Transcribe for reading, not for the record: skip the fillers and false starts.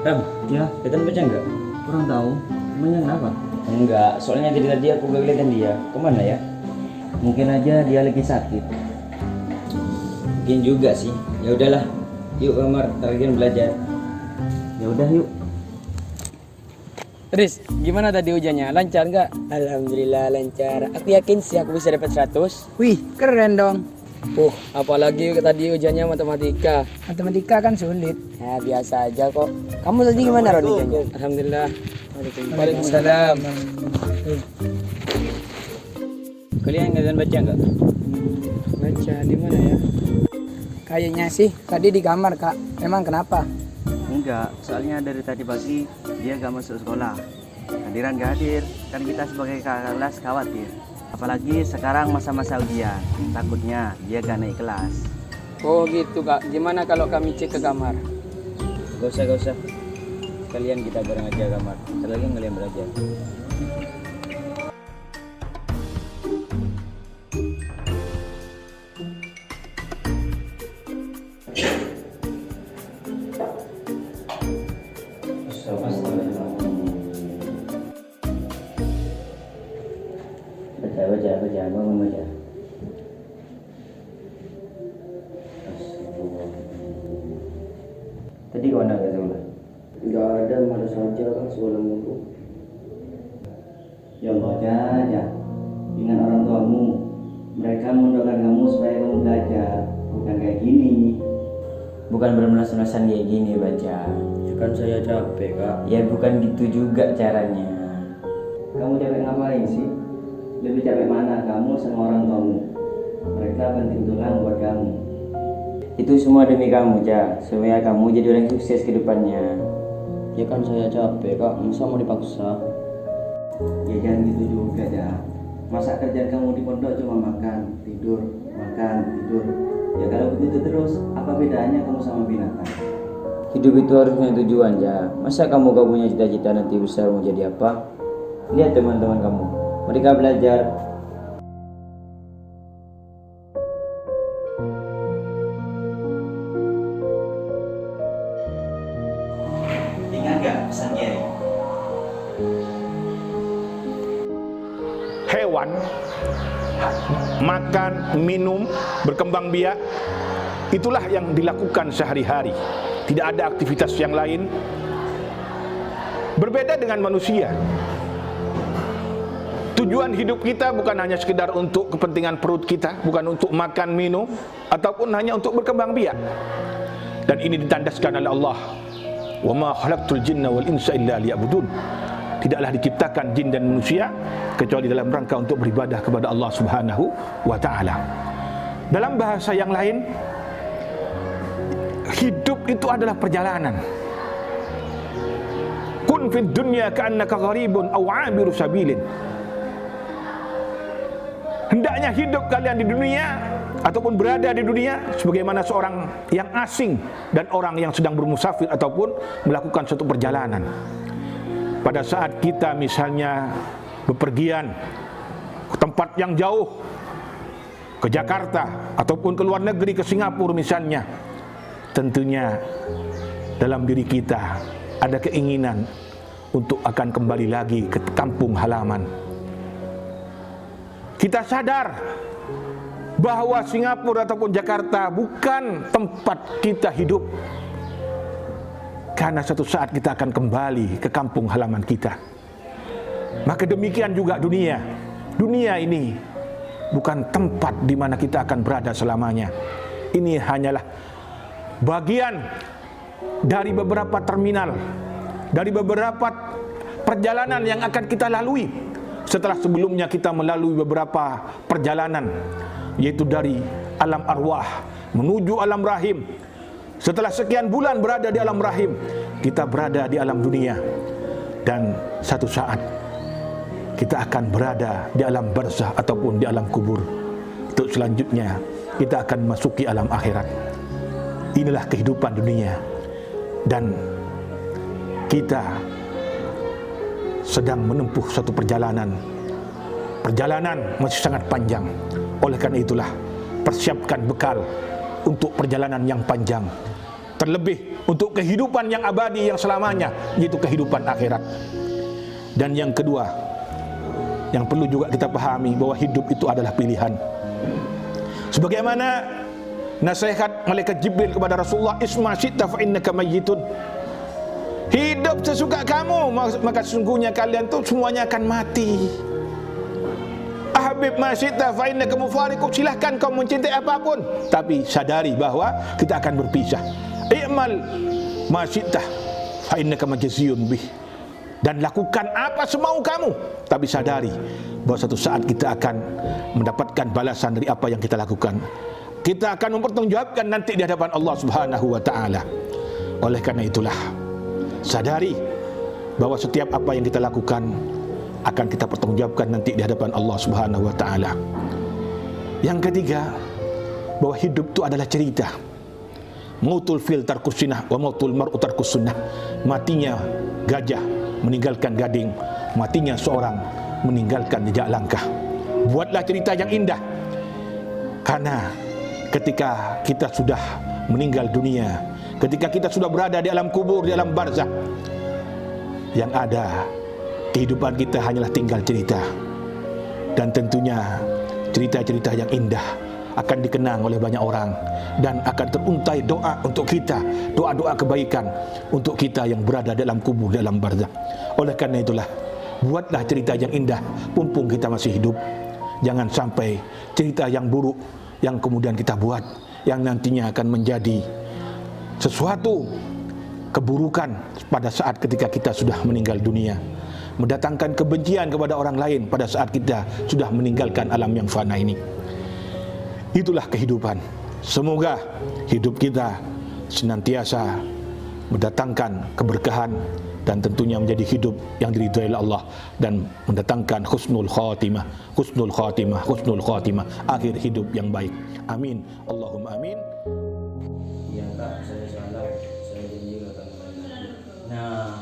Ram, Ya, kelihatan baca enggak? kurang tahu. Emangnya kenapa? Enggak, soalnya dari tadi aku gak kelihatan dia. Kemana ya? Mungkin aja dia lagi sakit. Mungkin juga sih. Ya udahlah, yuk kamar, kalian belajar. Ya udah yuk. Riz, gimana tadi ujiannya? Lancar nggak? Alhamdulillah lancar. Aku yakin sih aku bisa dapat 100. Wih, keren dong. Apalagi tadi ujiannya matematika. Matematika kan sulit. Ya biasa aja kok. Kamu tadi gimana Ron ujiannya? Alhamdulillah. Waalaikumsalam. Kalian baca enggak? Baca di mana ya? Kayaknya sih tadi di kamar, Kak. Emang kenapa? Enggak, soalnya dari tadi pagi dia gak masuk sekolah. Hadiran gak hadir, kan kita sebagai kakak kelas khawatir. Apalagi sekarang masa-masa ujian, takutnya dia gak naik kelas. Oh gitu, Kak. Gimana kalau kami cek ke kamar? Gak usah. Kalian kita bareng aja kamar. Ntar lagi kalian belajar. Baca, bangun baca. Tadi kau nak ke sekolah? Enggak ada, malas saja kan sekolah mulu. Ya baca aja. Ingat orang tuamu. Mereka mendoakan kamu supaya kamu belajar. Bukan kayak gini. Bukan bermelas-melasan kayak gini baca. Ya kan saya capek kak. Ya bukan gitu juga caranya. Kamu capek ngapain sih? Lebih capek mana kamu sama orang tuamu? Mereka banting tulang buat kamu. Itu semua demi kamu, Ja. Supaya kamu jadi orang sukses ke depannya. Ya kan saya capek kak, masa mau dipaksa? Ya jangan gitu juga, Ja. Masa kerjaan kamu di pondok cuma makan, tidur, makan, tidur. Ya kalau begitu terus, apa bedanya kamu sama binatang? Hidup itu harus punya tujuan, Ja. Masa kamu gak punya cita-cita nanti besar mau jadi apa? Lihat teman-teman kamu, mereka belajar. Ingat gak pesan Kiai? Hewan makan, minum, berkembang biak, itulah yang dilakukan sehari-hari. Tidak ada aktivitas yang lain. Berbeda dengan manusia. Tujuan hidup kita bukan hanya sekedar untuk kepentingan perut kita, bukan untuk makan, minum, ataupun hanya untuk berkembang biak. Dan ini ditandaskan oleh Allah. Wa ma khalaqtul jinna wal insa illa liya'budun. Tidaklah diciptakan jin dan manusia kecuali dalam rangka untuk beribadah kepada Allah Subhanahu wa taala. Dalam bahasa yang lain, hidup itu adalah perjalanan. Kun fid dunya ka'annaka gharibun aw 'abiru sabilin. Hendaknya hidup kalian di dunia ataupun berada di dunia sebagaimana seorang yang asing dan orang yang sedang bermusafir ataupun melakukan suatu perjalanan. Pada saat kita misalnya bepergian ke tempat yang jauh, ke Jakarta ataupun ke luar negeri, ke Singapura misalnya, tentunya dalam diri kita ada keinginan untuk akan kembali lagi ke kampung halaman. Kita sadar bahwa Singapura ataupun Jakarta bukan tempat kita hidup, karena suatu saat kita akan kembali ke kampung halaman kita. Maka demikian juga dunia. Dunia ini bukan tempat di mana kita akan berada selamanya. Ini hanyalah bagian dari beberapa terminal, dari beberapa perjalanan yang akan kita lalui setelah sebelumnya kita melalui beberapa perjalanan, yaitu dari alam arwah menuju alam rahim. Setelah sekian bulan berada di alam rahim, kita berada di alam dunia, dan satu saat kita akan berada di alam barzah ataupun di alam kubur. Untuk selanjutnya kita akan masuki alam akhirat. Inilah kehidupan dunia, dan kita sedang menempuh satu perjalanan. Perjalanan masih sangat panjang. Oleh karena itulah, persiapkan bekal untuk perjalanan yang panjang. Terlebih untuk kehidupan yang abadi, yang selamanya, yaitu kehidupan akhirat. Dan yang kedua, yang perlu juga kita pahami, bahwa hidup itu adalah pilihan. Sebagaimana nasihat malaikat Jibril kepada Rasulullah, isma syi'ta fa innaka mayyitun. Hidup sesuka kamu, maka sesungguhnya kalian tuh semuanya akan mati. Ahbib ma syi'ta fa innaka mufariqun. Silahkan kau mencintai apapun, tapi sadari bahwa kita akan berpisah. I'mal ma syi'ta fa innaka majziyun bih. Dan lakukan apa semau kamu, tapi sadari bahwa suatu saat kita akan mendapatkan balasan dari apa yang kita lakukan. Kita akan mempertanggungjawabkan nanti di hadapan Allah Subhanahu wa taala. Oleh karena itulah, sadari bahwa setiap apa yang kita lakukan akan kita pertanggungjawabkan nanti di hadapan Allah Subhanahu wa taala. Yang ketiga, bahwa hidup itu adalah cerita. Mautul fil tarkus sunnah wa mautul mar'u tarkus sunnah. Matinya gajah meninggalkan gading, matinya seorang meninggalkan jejak langkah. Buatlah cerita yang indah, karena ketika kita sudah meninggal dunia, ketika kita sudah berada di alam kubur, di alam barzakh, yang ada kehidupan kita hanyalah tinggal cerita. Dan tentunya cerita-cerita yang indah akan dikenang oleh banyak orang, dan akan teruntai doa untuk kita, doa-doa kebaikan untuk kita yang berada dalam kubur, dalam barzakh. Oleh karena itulah, buatlah cerita yang indah mumpung kita masih hidup. Jangan sampai cerita yang buruk yang kemudian kita buat, yang nantinya akan menjadi sesuatu keburukan pada saat ketika kita sudah meninggal dunia, mendatangkan kebencian kepada orang lain pada saat kita sudah meninggalkan alam yang fana ini. Itulah kehidupan. Semoga hidup kita senantiasa mendatangkan keberkahan, dan tentunya menjadi hidup yang diridhai oleh Allah, dan mendatangkan husnul khatimah, husnul khatimah, husnul khatimah, akhir hidup yang baik. Amin. Allahumma amin. Iya Kak, saya salah, saya janji akan kembali lagi. Nah,